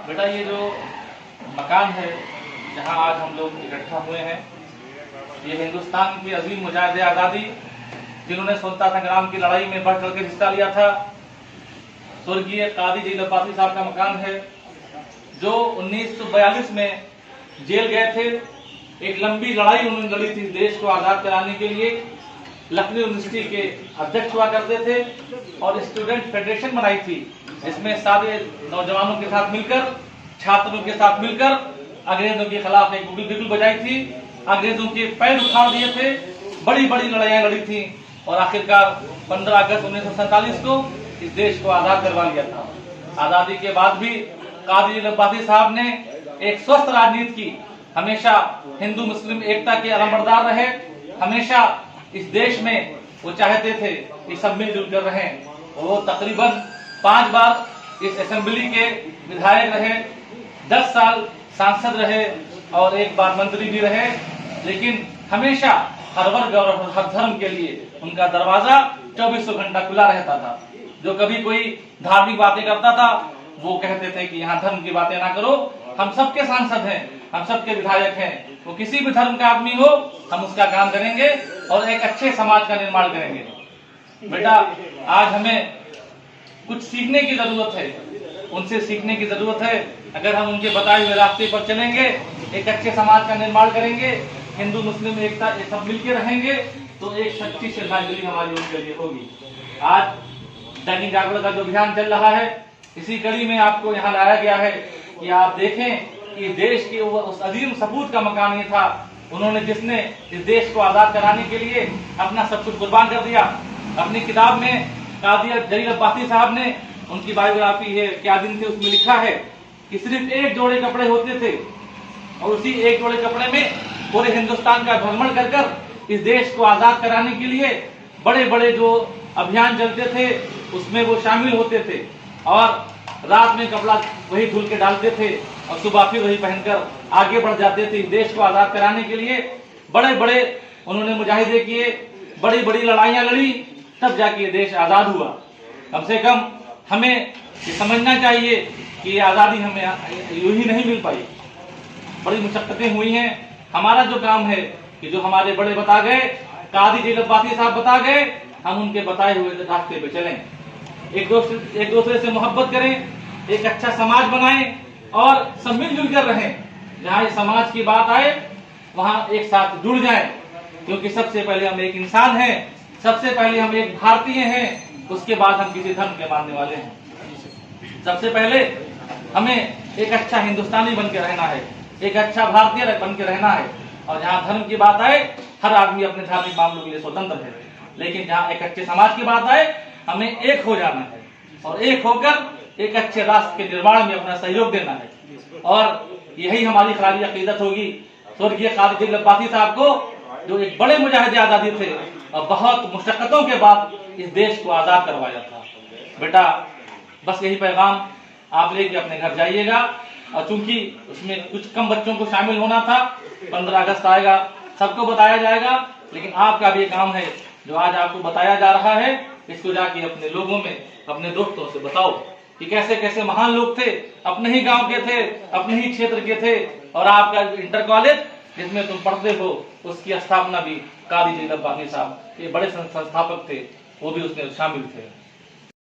बेटा ये जो मकान है जहाँ आज हम लोग इकट्ठा हुए हैं, ये हिंदुस्तान की अजीम मुजाहिदे आज़ादी जिन्होंने स्वतंत्रता संग्राम की लड़ाई में बढ़ चढ़ के हिस्सा लिया था, स्वर्गीय कादी जलील अब्बासी साहब का मकान है, जो 1942 में जेल गए थे। एक लंबी लड़ाई उन्होंने लड़ी थी देश को आज़ाद कराने के लिए। लखनऊ यूनिवर्सिटी के अध्यक्ष हुआ करते थे और स्टूडेंट फेडरेशन बनाई थी, जिसमें सारे नौजवानों के साथ मिलकर, छात्रों के साथ मिलकर अंग्रेजों के खिलाफ एक बिगुल बजाई थी। अंग्रेजों के पैर उखाड़ दिए थे, बड़ी बड़ी लड़ाइयां लड़ी थी और आखिरकार 15 अगस्त 1947 को इस देश को आजाद करवा लिया था। आजादी के बाद भी कादी जलील अब्बासी साहब ने एक स्वस्थ राजनीति की, हमेशा हिंदू मुस्लिम एकता के अलंबरदार रहे। हमेशा इस देश में वो चाहते थे कि सब मिलजुल कर रहें। वो तकरीबन 5 बार इस असेंबली के विधायक रहे, 10 साल सांसद रहे और 1 बार मंत्री भी रहे। लेकिन हमेशा हर वर्ग और हर धर्म के लिए उनका दरवाजा 24 घंटा खुला रहता था। जो कभी कोई धार्मिक बातें करता था, वो कहते थे कि यहाँ धर्म की बातें ना करो, हम सबके सांसद हैं, हम सबके विधायक हैं, वो किसी भी धर्म का आदमी हो, हम उसका काम करेंगे और एक अच्छे समाज का निर्माण करेंगे। बेटा आज हमें कुछ सीखने की जरूरत है, उनसे सीखने की जरूरत है। अगर हम उनके बताए हुए रास्ते पर चलेंगे, एक अच्छे समाज का निर्माण करेंगे, हिंदू मुस्लिम एकता सब मिलकर रहेंगे, तो एक सच्ची श्रद्धांजलि हमारी उनके लिए होगी। आज दैनिक जागरण का जो अभियान चल रहा है, इसी कड़ी में आपको यहाँ लाया गया है कि आप देखें कि देश के उस अजीम सपूत का मकान ये था, उन्होंने जिसने इस देश को आजाद कराने के लिए अपना सब कुछ कुर्बान कर दिया। अपनी किताब में कादी जलील अब्बासी साहब ने, उनकी बायोग्राफी है क्या दिन थे, उसमें लिखा है कि सिर्फ 1 जोड़े कपड़े होते थे और उसी 1 जोड़े कपड़े में पूरे हिंदुस्तान का भ्रमण कर कर इस देश को आजाद कराने के लिए बड़े बड़े जो अभियान चलते थे उसमें वो शामिल होते थे और रात में कपड़ा वही धुल के डालते थे और सुबह फिर वही पहनकर आगे बढ़ जाते थे। देश को आजाद कराने के लिए बड़े बड़े उन्होंने मुजाहिदे किए, बड़ी बड़ी लड़ाइयां लड़ी, तब जाके ये देश आजाद हुआ। कम से कम हमें ये समझना चाहिए कि ये आजादी हमें यूं ही नहीं मिल पाई, बड़ी मुशक्कतें हुई हैं। हमारा जो काम है कि जो हमारे बड़े बता गए, कादी जलील अब्बासी साहब बता गए, हम उनके बताए हुए रास्ते पे चलें, एक दूसरे से मोहब्बत करें, एक अच्छा समाज बनाएं और सब मिलजुल कर रहें। जहाँ इस समाज की बात आए वहाँ एक साथ जुड़ जाएं, क्योंकि सबसे पहले हम एक इंसान हैं, सबसे पहले हम एक भारतीय हैं, उसके बाद हम किसी धर्म के मानने वाले हैं। सबसे पहले हमें एक अच्छा हिंदुस्तानी बन के रहना है, एक अच्छा भारतीय बन के रहना है। और जहाँ धर्म की बात आए, हर आदमी अपने धार्मिक मामलों के लिए स्वतंत्र है, लेकिन जहाँ एक अच्छे समाज की बात आए, हमें एक हो जाना है और एक होकर एक अच्छे राष्ट्र के निर्माण में अपना सहयोग देना है। और यही हमारी खराली अकीदत होगी। स्वर्गीय कादी जलील अब्बासी साहब को, जो एक बड़े मुजाहिदे आजादी थे और बहुत मुशक्कतों के बाद इस देश को आजाद करवाया था। बेटा बस यही पैगाम आप लेके अपने घर जाइएगा। और चूंकि उसमें कुछ कम बच्चों को शामिल होना था, 15 अगस्त आएगा, सबको बताया जाएगा, लेकिन आपका भी काम है जो आज आपको बताया जा रहा है, इसको जाके अपने लोगों में, अपने दोस्तों से बताओ कि कैसे कैसे महान लोग थे, अपने ही गांव के थे, अपने ही क्षेत्र के थे। और आपका इंटर कॉलेज जिसमें तुम पढ़ते हो, उसकी स्थापना भी कादी जलील अब्बासी साहब, ये बड़े संस्थापक थे, वो भी उसमें शामिल थे।